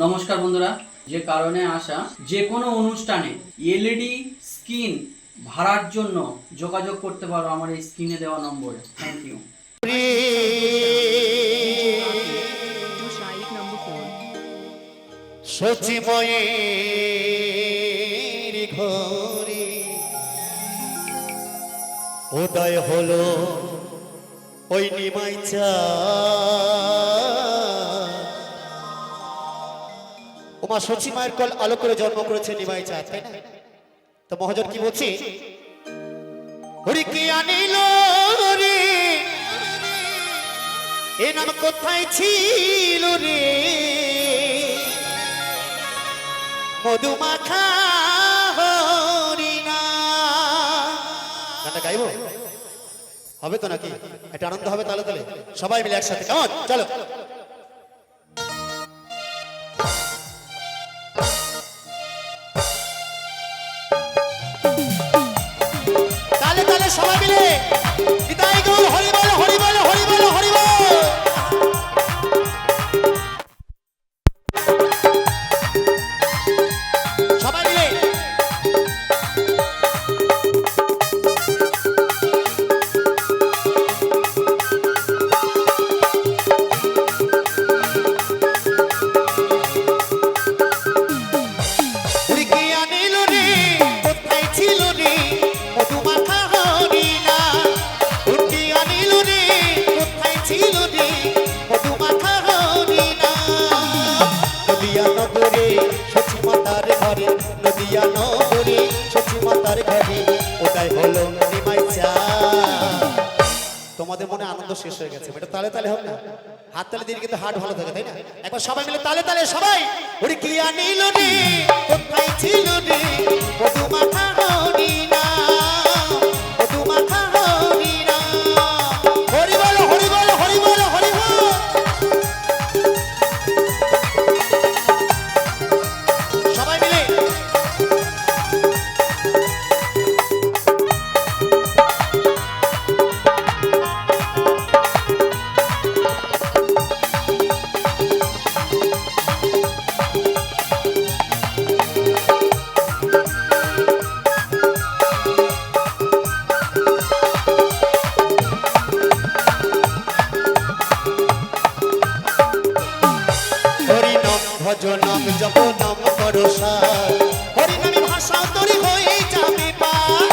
নমস্কার বন্ধুরা, যে কারণে আসা যে কোনো অনুষ্ঠানে এলইডি স্ক্রিন ভাড়ার জন্য যোগাযোগ করতে পারো আমার এই স্ক্রিনে দেওয়া নম্বরে। Thank you. সচিময়ের ঘরে উদয় হলো ওই নিমাই ওমা সচিমায়ের কল আলো করে জন্ম করেছে নিমাই চাঁদ, তাই না? তো মহাজন কি বলছি, হরি কি আনিল রে এ নাম কোথায় ছিল রে, মধুমাখা হরিণা। গানটা গাইবো? হবে তো নাকি? একটা আনন্দ হবে তালে তালে, সবাই মিলে একসাথে, কেমন? চলো। তালে তালে সবাই মিলে নিতাই গৌর হরি বল হরি বল হরি বল হরি বল। সবাই মিলে নদিয়া নগরে সচিমাতার ঘরে ওটাই হলো নিমাই চাঁদ। তোমাদের মনে আনন্দ শেষ হয়ে গেছে, এটা তালে তালে হবে না? হাত তালে দিলে কিন্তু হার্ট ভালো থাকে, তাই না? একবার সবাই মিলে তালে তালে সবাই, ওরে কি আনিল রে কোথায় ছিল রে মধুমাখা হরিণা, মধুমাখা হরিণা। হরি বল হরি বল হরি বল হরি বল। সবাই মিলে ভজনম জপনম করো সার, হরিনামে ভাষা তরি হয়ে যাবে পার।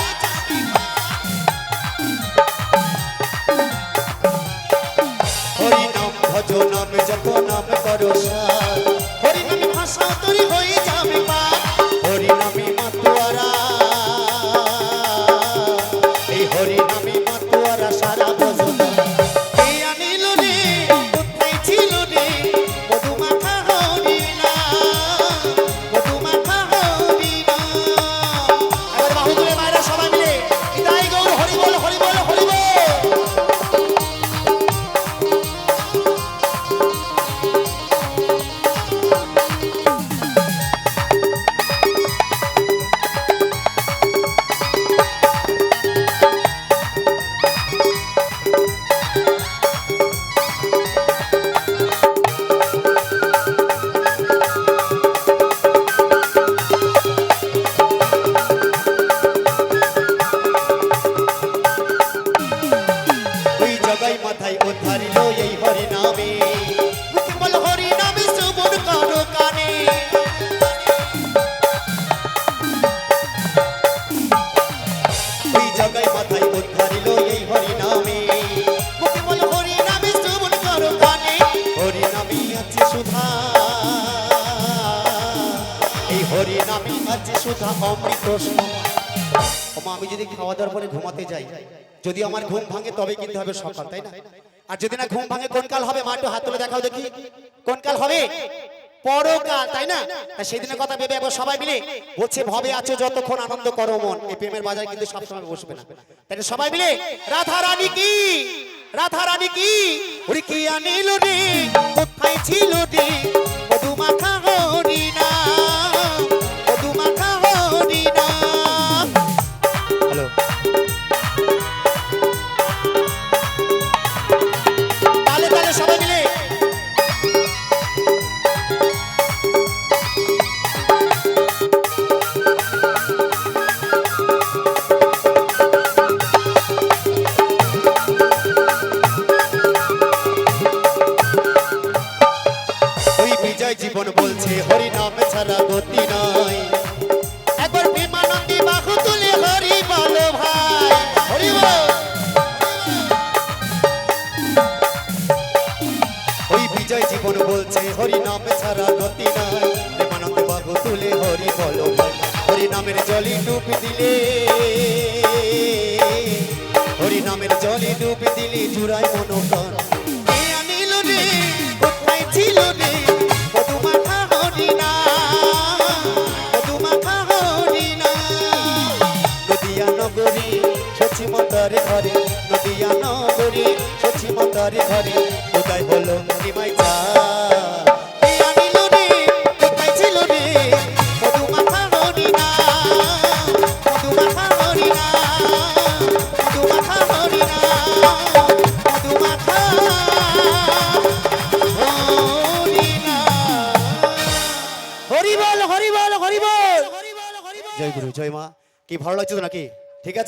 হরিনাম ভজনম জপনম করো সার, হরিনামে ভাষা তরি হয়ে যাবে পার। হরিনামে মাতোয়ারা এই হরিনামে মাতোয়ারা সারা ভজন। কে আনিল রে কোথায় ছিল রে মধুমাখা হরিণা, মধুমাখা হরিণা। এবার বাহু তুলে মায়েরা সবাই মিলে নিতাই গৌর হরি বল হরি বল হরি বল। ওই জগাই মাথায় উদ্ধারিল এই হরি নামে, মুখে বল হরি নামে শ্রবণ করো কানে। ওই জগাই মাথায় উদ্ধারিল এই হরি নামে, মুখে বল হরি নামে শ্রবণ করো কানে। হরি নামে আছে সুধা, এই হরি নামে আছে সুধা অমৃত সমান। আমি যদি খাওয়া দাওয়ার পরে ঘুমাতে যাই, যদি আমার ঘুম ভাঙে তবে কিন্তু হবে সকাল, তাই না? আর যদি না ঘুম ভাঙে কোন কাল হবে? মা একটু হাত তুলে দেখাও দেখি, কোন কাল হবে? পরকাল, তাই না? সেই দিনের কথা ভেবে একবার সবাই মিলে বলছে, ভবে আছো যতক্ষণ আনন্দ করো মন। এই প্রেমের বাজার কিন্তু সবসময় বসবে না, তাই না? সবাই মিলে রাধা রানী কি, রাধা রানী কি, ওরে কি আনিল রে কোথায় ছিল রে মধুমাখা হরিণা, মধুমাখা হরিণা। হ্যালো, তালে তালে সবাই মিলে বিজয় জীবন বলছে হরি নাম ছাড়া গতি নাই একবার প্রেমানন্দে বাহু তুলে হরি বলো ভাই হরি বল ওই বিজয় জীবন বলছে হরি নাম ছাড়া গতি নাই প্রেমানন্দে বাহু তুলে হরি বলো ভাই হরি নামের জলে ডুব দিলে হরি নামের জলে ডুব দিলে জুড়াই মনোপ্রাণ কে আনিল রে কোথায় ছিল রে মধুমাখা হরিণা মধুমাখা হরিণা নদিয়া নগরী সচিমতার ঘরে নদিয়া নগরী সচিমতার ঘরে কোথায় হলো নিমাই চা কে আনিল রে কোথায় ছিল রে মধুমাখা হরিণা মধুমাখা হরিণা মধুমাখা হরিণা মধুমাখা হরিণা হরি বল হরি বল হরি বল জয় গুরু জয় মা কি ভালো লাগছে তো নাকি